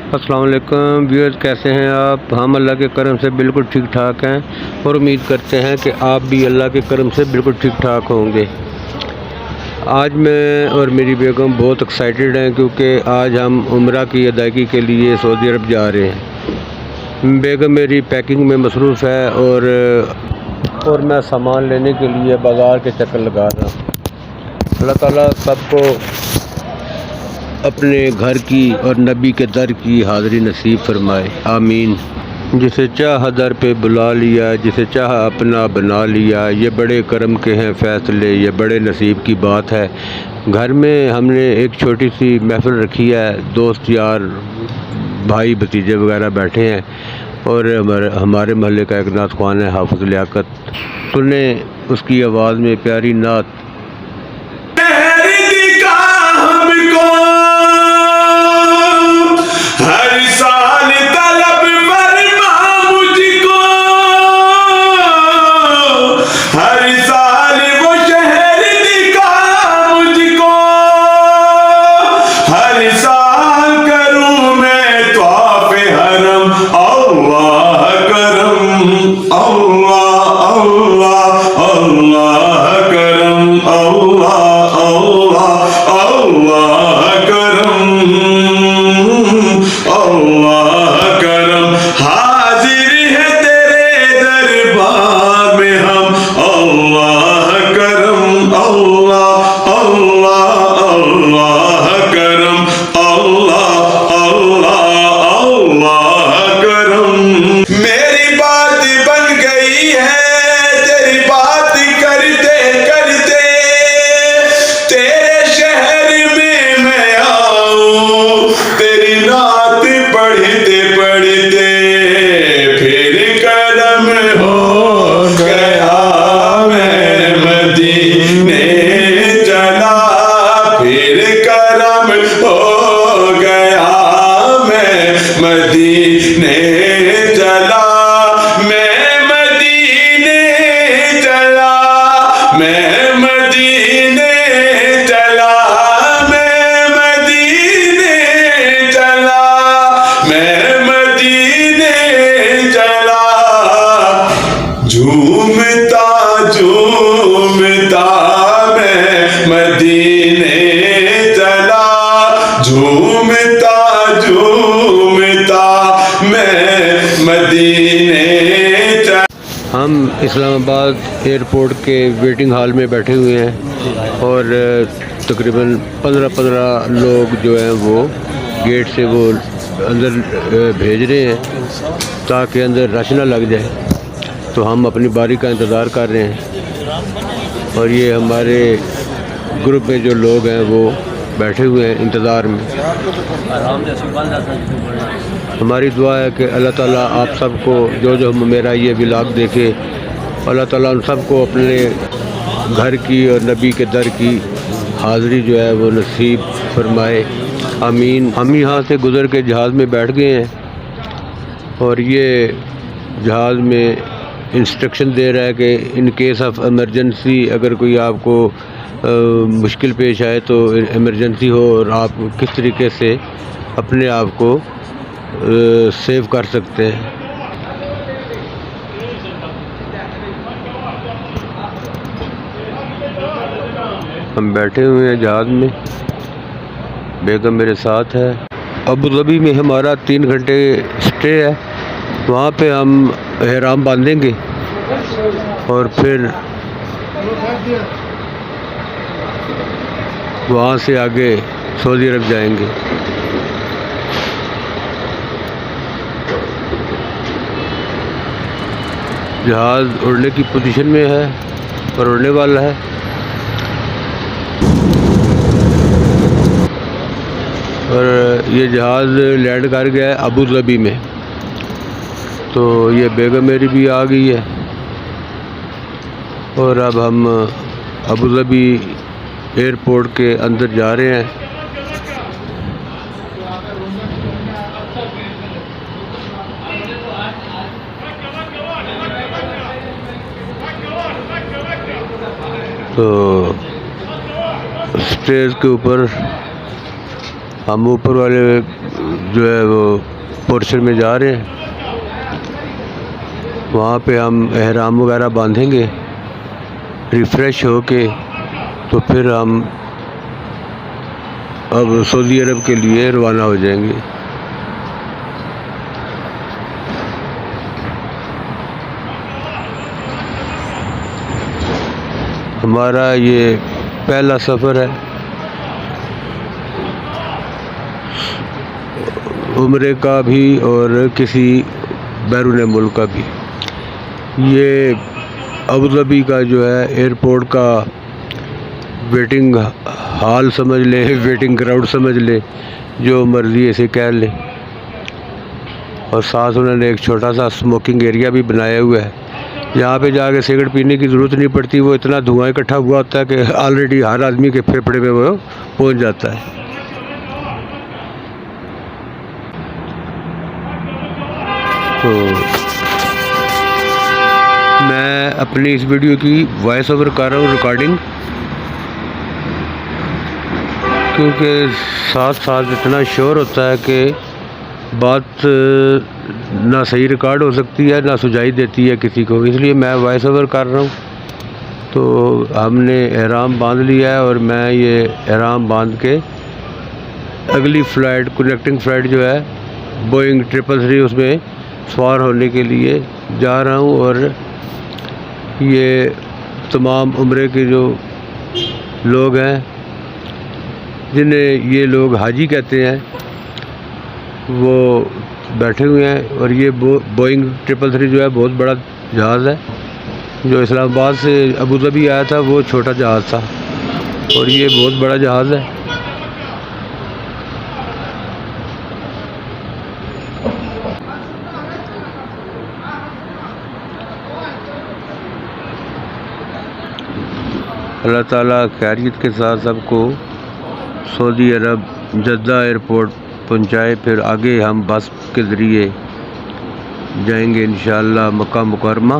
अस्सलाम वालेकुम व्यूअर्स, कैसे हैं आप। हम अल्लाह के करम से बिल्कुल ठीक ठाक हैं और उम्मीद करते हैं कि आप भी अल्लाह के करम से बिल्कुल ठीक ठाक होंगे। आज मैं और मेरी बेगम बहुत एक्साइटेड हैं क्योंकि आज हम उम्रा की अदायगी के लिए सऊदी अरब जा रहे हैं। बेगम मेरी पैकिंग में मसरूफ़ है और मैं सामान लेने के लिए बाज़ार के चक्कर लगा रहा हूँ। अल्लाह ताला सबको अपने घर की और नबी के दर की हाज़िरी नसीब फरमाए, आमीन। जिसे चाह दर पे बुला लिया, जिसे चाह अपना बना लिया, ये बड़े करम के हैं फ़ैसले, ये बड़े नसीब की बात है। घर में हमने एक छोटी सी महफ़िल रखी है, दोस्त यार भाई भतीजे वगैरह बैठे हैं और हमारे महल्ले का एक नात ख़्वान है हाफ़िज़ लियाकत, सुने उसकी आवाज़ में प्यारी नात। हम इस्लामाबाद एयरपोर्ट के वेटिंग हॉल में बैठे हुए हैं और तकरीबन 15 लोग जो हैं वो गेट से वो अंदर भेज रहे हैं ताकि अंदर रश ना लग जाए। तो हम अपनी बारी का इंतज़ार कर रहे हैं और ये हमारे ग्रुप में जो लोग हैं वो बैठे हुए हैं इंतज़ार में। हमारी दुआ है कि अल्लाह ताला आप सबको जो मेरा ये व्लॉग देखे, अल्लाह ताला उन सबको अपने घर की और नबी के दर की हाज़िरी जो है वो नसीब फरमाए, आमीन। हम यहाँ से गुज़र के जहाज़ में बैठ गए हैं और ये जहाज़ में इंस्ट्रक्शन दे रहा है कि इन केस ऑफ एमरजेंसी अगर कोई आपको मुश्किल पेश आए तो इमरजेंसी हो और आप किस तरीके से अपने आप को सेव कर सकते हैं। हम बैठे हुए हैं जहाज़ में, बेगम मेरे साथ है। अबू धाबी में हमारा 3 घंटे स्टे है, वहाँ पे हम एहराम बांधेंगे और फिर वहाँ से आगे सऊदी अरब जाएंगे। जहाज़ उड़ने की पोजीशन में है और उड़ने वाला है। और ये जहाज़ लैंड कर गया है अबू धाबी में। तो ये बेगम मेरी भी आ गई है और अब हम अबू धाबी एयरपोर्ट के अंदर जा रहे हैं। तो स्टेज के ऊपर हम ऊपर वाले जो है वो पोर्शन में जा रहे हैं, वहाँ पे हम एहराम वगैरह बांधेंगे, रिफ़्रेश होके तो फिर हम अब सऊदी अरब के लिए रवाना हो जाएंगे। हमारा ये पहला सफ़र है उम्रे का भी और किसी बैरून मुल्क का भी। ये अबू धाबी का जो है एयरपोर्ट का वेटिंग हॉल समझ ले, वेटिंग ग्राउंड समझ ले, जो मर्ज़ी ऐसे कह ले। और साथ उन्होंने एक छोटा सा स्मोकिंग एरिया भी बनाया हुआ है, यहाँ पे जाके सिगरेट पीने की ज़रूरत नहीं पड़ती। वो इतना धुआं इकट्ठा हुआ होता है कि ऑलरेडी हर आदमी के फेफड़े में वो पहुँच जाता है। तो मैं अपनी इस वीडियो की वॉइस ओवर कर रहा हूँ रिकॉर्डिंग, क्योंकि साथ साथ इतना शोर होता है कि बात ना सही रिकॉर्ड हो सकती है, ना सुझाई देती है किसी को, इसलिए मैं वॉइस ओवर कर रहा हूँ। तो हमने एहराम बांध लिया है और मैं ये एहराम बांध के अगली फ़्लाइट, कनेक्टिंग फ़्लाइट जो है बोइंग 733, उसमें सवार होने के लिए जा रहा हूँ। और ये तमाम उम्रे के जो लोग हैं, जिन्हें ये लोग हाजी कहते हैं, वो बैठे हुए हैं। और ये बोइंग 733 जो है बहुत बड़ा जहाज़ है। जो इस्लामाबाद से अबू धाबी आया था वो छोटा जहाज़ था, और ये बहुत बड़ा जहाज़ है। अल्लाह ताला खैरियत के साथ सबको सऊदी अरब जद्दा एयरपोर्ट पहुंचाए। फिर आगे हम बस के ज़रिए जाएंगे इंशाअल्लाह मक्का मुकर्रमा।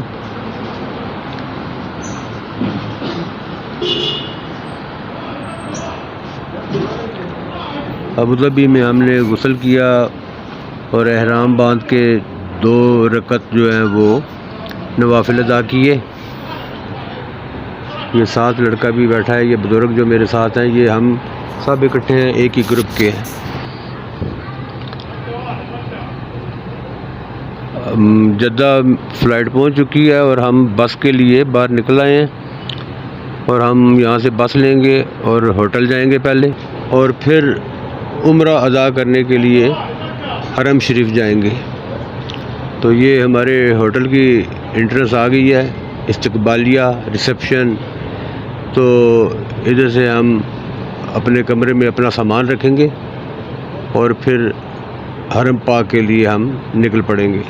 अबू धाबी में हमने गुस्ल किया और एहराम बांध के 2 रकत जो है वो नवाफिल अदा किए। ये साथ लड़का भी बैठा है, ये बुजुर्ग जो मेरे साथ हैं, ये हम सब इकट्ठे हैं, एक ही ग्रुप के हैं। जद्दा फ़्लाइट पहुंच चुकी है और हम बस के लिए बाहर निकल आए हैं। और हम यहाँ से बस लेंगे और होटल जाएंगे पहले, और फिर उम्रा अदा करने के लिए हरम शरीफ जाएंगे। तो ये हमारे होटल की एंट्रेंस आ गई है, इस्तकबालिया रिसेप्शन। तो इधर से हम अपने कमरे में अपना सामान रखेंगे और फिर हरम पाक के लिए हम निकल पड़ेंगे।